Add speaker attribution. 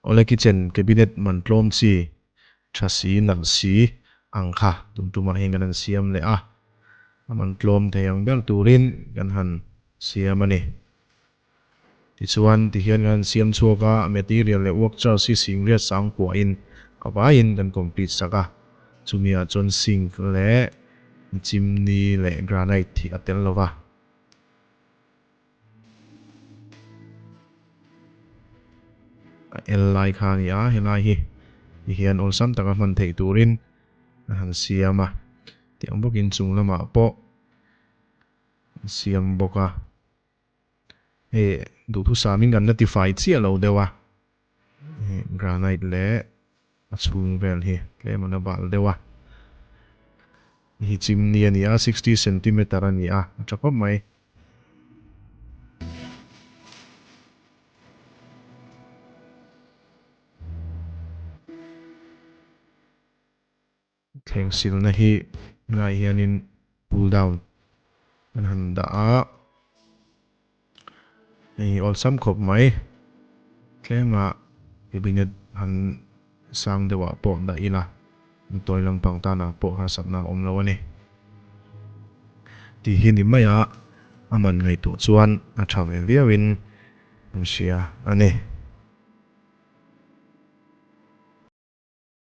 Speaker 1: ole kitchen cabinet man tlom chi thasi nal si angkha tumtuma hingan siam le a man tlom theyang bel turin kan han siam ani tichuan ti hian kan siam chuaka material le work char si singria sang kwa in kawain kan complete saka chumia chon sink le chimney le granite thi atel lova lai kha ni a helai hi hian ol sam taka man thei turin han siama tiang bokin chung lama po siam boka du thu samin kan notify chi alo dewa granite le achung vel hi le mana bal dewa hi chimney ani a 60 cm ani a chakop mai thleng sil na hi ngai hianin pull down kan han da a ol sam khop mai tlenga cabinet han sang dewa po da ila toy lang pang ta na po ha sat na om lo ani ti hi ni mai a aman ngai tu chuan a thang viawin sia ani